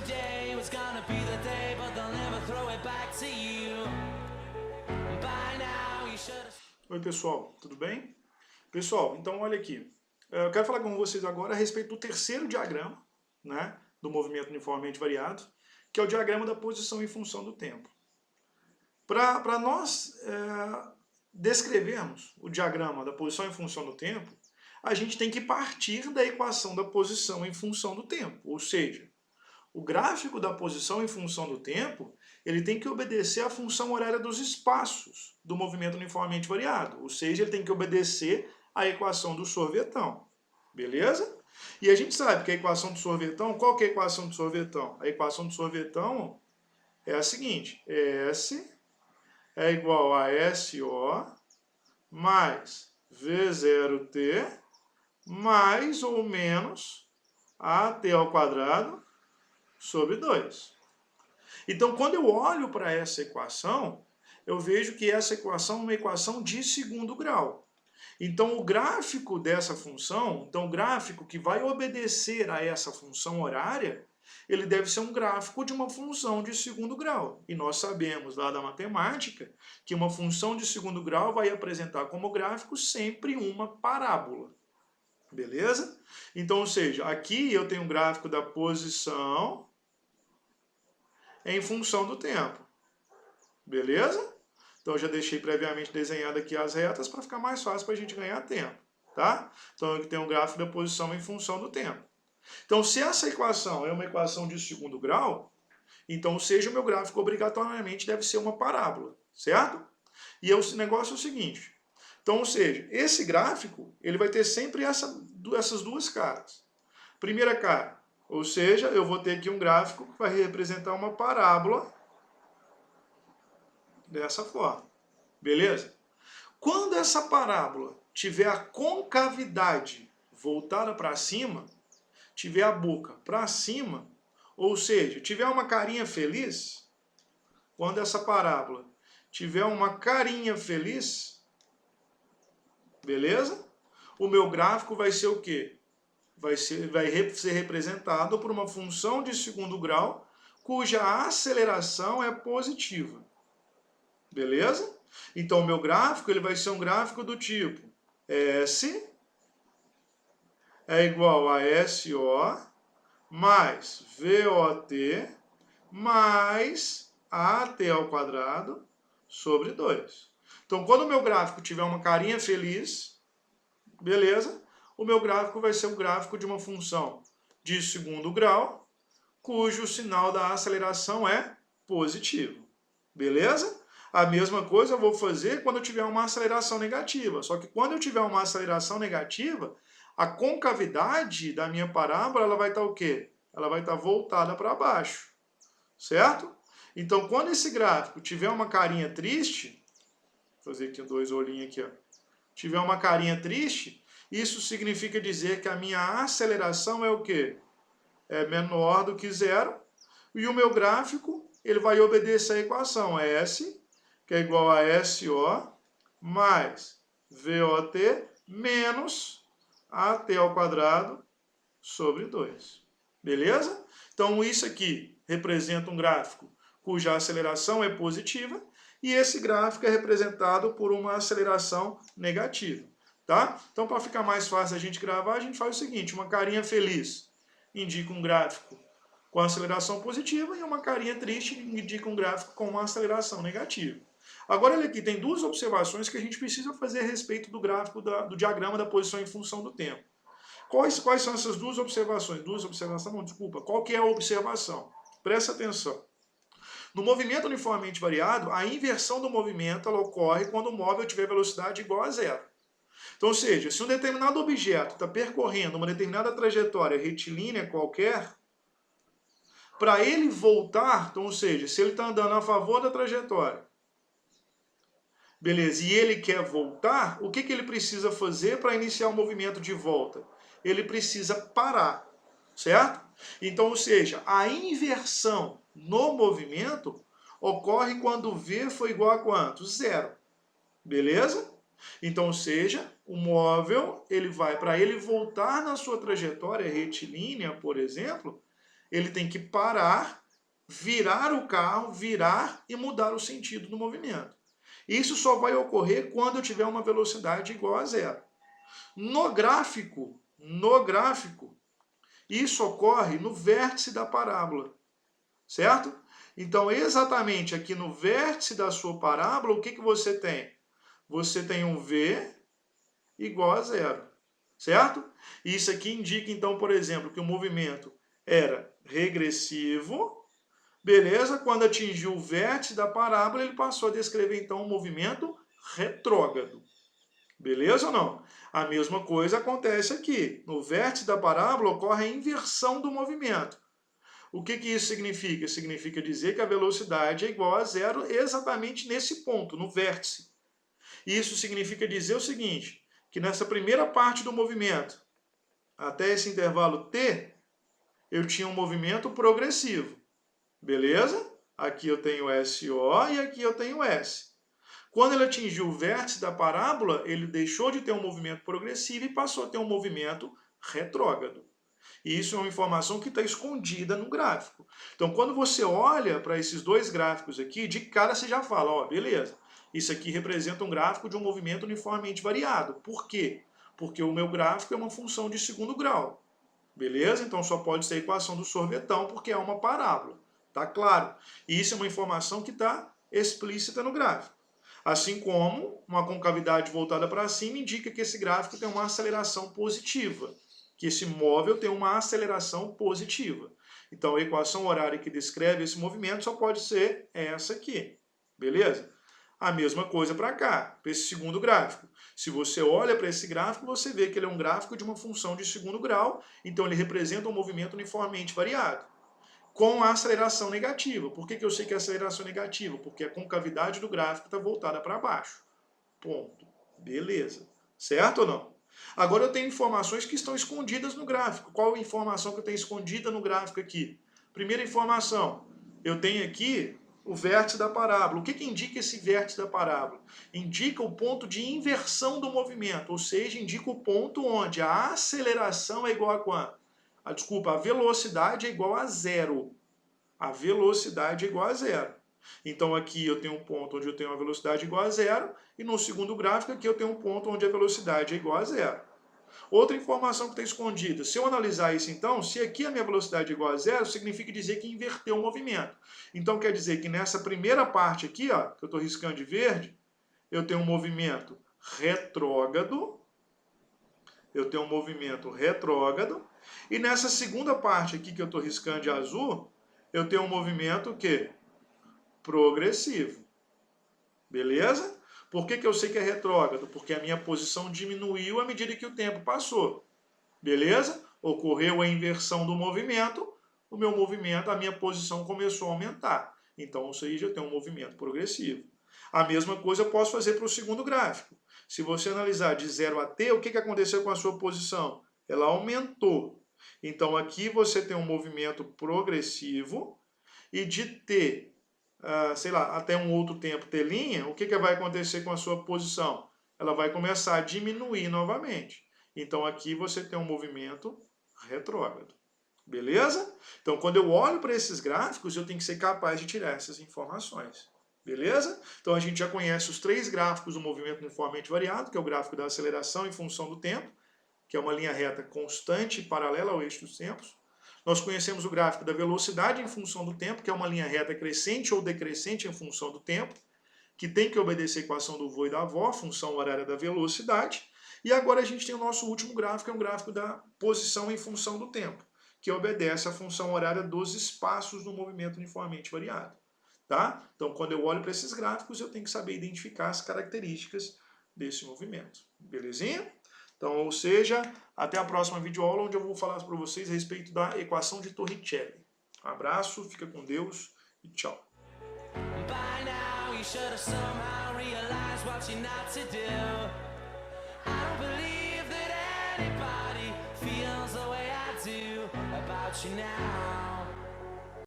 today was gonna be the day, but they'll never throw it back to you. By now you should have... Oi pessoal, tudo bem? Pessoal, então olha aqui, eu quero falar com vocês agora a respeito do terceiro diagrama, né, do movimento uniformemente variado, que é o diagrama da posição em função do tempo. Para nós descrevermos o diagrama da posição em função do tempo, a gente tem que partir da equação da posição em função do tempo, ou seja, o gráfico da posição em função do tempo, ele tem que obedecer à função horária dos espaços do movimento uniformemente variado, ou seja, ele tem que obedecer à equação do sorvetão, beleza? E a gente sabe que a equação do sorvetão, qual que é a equação do sorvetão? A equação do sorvetão é a seguinte, S é igual a SO mais V0T mais ou menos AT ao quadrado sobre 2. Então, quando eu olho para essa equação, eu vejo que essa equação é uma equação de segundo grau. Então, o gráfico dessa função, então o gráfico que vai obedecer a essa função horária, ele deve ser um gráfico de uma função de segundo grau. E nós sabemos lá da matemática que uma função de segundo grau vai apresentar como gráfico sempre uma parábola. Beleza? Então, ou seja, aqui eu tenho um gráfico da posição em função do tempo. Beleza? Então eu já deixei previamente desenhado aqui as retas para ficar mais fácil para a gente ganhar tempo. Tá? Então aqui tem um gráfico da posição em função do tempo. Então se essa equação é uma equação de segundo grau, então ou seja, o meu gráfico obrigatoriamente deve ser uma parábola. Certo? E o negócio é o seguinte. Então, ou seja, esse gráfico ele vai ter sempre essas duas caras. Primeira cara, ou seja, eu vou ter aqui um gráfico que vai representar uma parábola dessa forma. Beleza? Quando essa parábola tiver a concavidade voltada para cima, tiver a boca para cima, ou seja, tiver uma carinha feliz, quando essa parábola tiver uma carinha feliz, beleza? O meu gráfico vai ser o quê? Vai ser representado por uma função de segundo grau cuja aceleração é positiva. Beleza? Então, o meu gráfico ele vai ser um gráfico do tipo S é igual a SO mais VOT mais AT ao quadrado sobre 2. Então, quando o meu gráfico tiver uma carinha feliz, beleza? O meu gráfico vai ser um gráfico de uma função de segundo grau, cujo sinal da aceleração é positivo. Beleza? A mesma coisa eu vou fazer quando eu tiver uma aceleração negativa. Só que quando eu tiver uma aceleração negativa, a concavidade da minha parábola ela vai estar o quê? Ela vai estar voltada para baixo. Certo? Então, quando esse gráfico tiver uma carinha triste, vou fazer aqui dois olhinhos aqui, ó. Tiver uma carinha triste, isso significa dizer que a minha aceleração é o quê? É menor do que zero. E o meu gráfico, ele vai obedecer a equação S, que é igual a SO, mais VOT, menos AT ao quadrado sobre 2. Beleza? Então, isso aqui representa um gráfico cuja aceleração é positiva, e esse gráfico é representado por uma aceleração negativa. Tá? Então, para ficar mais fácil a gente gravar, a gente faz o seguinte, uma carinha feliz indica um gráfico com aceleração positiva e uma carinha triste indica um gráfico com uma aceleração negativa. Agora, olha aqui, tem duas observações que a gente precisa fazer a respeito do gráfico do diagrama da posição em função do tempo. Quais são essas duas observações? Qual que é a observação? Presta atenção. No movimento uniformemente variado, a inversão do movimento ela ocorre quando o móvel tiver velocidade igual a zero. Então, ou seja, se um determinado objeto está percorrendo uma determinada trajetória retilínea qualquer, para ele voltar, então, ou seja, se ele está andando a favor da trajetória, beleza, e ele quer voltar, o que ele precisa fazer para iniciar o movimento de volta? Ele precisa parar, certo? Então, ou seja, a inversão no movimento ocorre quando V for igual a quanto? Zero. Beleza? Então, ou seja, o móvel, ele vai, para ele voltar na sua trajetória retilínea, por exemplo, ele tem que parar, virar o carro, virar e mudar o sentido do movimento. Isso só vai ocorrer quando eu tiver uma velocidade igual a zero. No gráfico, isso ocorre no vértice da parábola, certo? Então, exatamente aqui no vértice da sua parábola, o que você tem? Você tem um V igual a zero, certo? Isso aqui indica, então, por exemplo, que o movimento era regressivo, beleza? Quando atingiu o vértice da parábola, ele passou a descrever, então, um movimento retrógrado. Beleza ou não? A mesma coisa acontece aqui. No vértice da parábola ocorre a inversão do movimento. O que isso significa? Significa dizer que a velocidade é igual a zero exatamente nesse ponto, no vértice. Isso significa dizer o seguinte, que nessa primeira parte do movimento, até esse intervalo t, eu tinha um movimento progressivo. Beleza? Aqui eu tenho SO e aqui eu tenho S. Quando ele atingiu o vértice da parábola, ele deixou de ter um movimento progressivo e passou a ter um movimento retrógrado. E isso é uma informação que está escondida no gráfico. Então, quando você olha para esses dois gráficos aqui, de cara você já fala, ó, beleza, isso aqui representa um gráfico de um movimento uniformemente variado. Por quê? Porque o meu gráfico é uma função de segundo grau. Beleza? Então, só pode ser a equação do sorvetão, porque é uma parábola. Tá claro? E isso é uma informação que está explícita no gráfico. Assim como uma concavidade voltada para cima indica que esse gráfico tem uma aceleração positiva, que esse móvel tem uma aceleração positiva. Então, a equação horária que descreve esse movimento só pode ser essa aqui. Beleza? A mesma coisa para cá, para esse segundo gráfico. Se você olha para esse gráfico, você vê que ele é um gráfico de uma função de segundo grau, então ele representa um movimento uniformemente variado, com a aceleração negativa. Por que eu sei que é aceleração negativa? Porque a concavidade do gráfico está voltada para baixo. Ponto. Beleza. Certo ou não? Agora eu tenho informações que estão escondidas no gráfico. Qual a informação que eu tenho escondida no gráfico aqui? Primeira informação, eu tenho aqui o vértice da parábola. O que indica esse vértice da parábola? Indica o ponto de inversão do movimento, ou seja, indica o ponto onde a aceleração é igual a quanto? A velocidade é igual a zero. A velocidade é igual a zero. Então aqui eu tenho um ponto onde eu tenho a velocidade igual a zero, e no segundo gráfico aqui eu tenho um ponto onde a velocidade é igual a zero. Outra informação que está escondida, se eu analisar isso então, se aqui a minha velocidade é igual a zero, significa dizer que inverteu o movimento. Então quer dizer que nessa primeira parte aqui, ó, que eu estou riscando de verde, eu tenho um movimento retrógrado, e nessa segunda parte aqui que eu estou riscando de azul, eu tenho um movimento o quê? Progressivo. Beleza? Por que eu sei que é retrógrado? Porque a minha posição diminuiu à medida que o tempo passou. Beleza? Ocorreu a inversão do movimento, a minha posição começou a aumentar. Então, ou seja, eu tenho um movimento progressivo. A mesma coisa eu posso fazer para o segundo gráfico. Se você analisar de 0 a t, o que aconteceu com a sua posição? Ela aumentou. Então, aqui você tem um movimento progressivo, e de t, sei lá, até um outro tempo t', o que vai acontecer com a sua posição? Ela vai começar a diminuir novamente. Então, aqui você tem um movimento retrógrado. Beleza? Então, quando eu olho para esses gráficos, eu tenho que ser capaz de tirar essas informações. Beleza? Então, a gente já conhece os três gráficos do movimento uniformemente variado, que é o gráfico da aceleração em função do tempo, que é uma linha reta constante e paralela ao eixo dos tempos. Nós conhecemos o gráfico da velocidade em função do tempo, que é uma linha reta crescente ou decrescente em função do tempo, que tem que obedecer a equação do vô e da avó, função horária da velocidade. E agora a gente tem o nosso último gráfico, que é um gráfico da posição em função do tempo, que obedece à função horária dos espaços no movimento uniformemente variado. Tá? Então, quando eu olho para esses gráficos, eu tenho que saber identificar as características desse movimento. Belezinha? Então, ou seja, até a próxima videoaula, onde eu vou falar para vocês a respeito da equação de Torricelli. Um abraço, fica com Deus e tchau. By now you should have somehow realized what you're not to do. I don't believe that anybody feels the way I do about you now.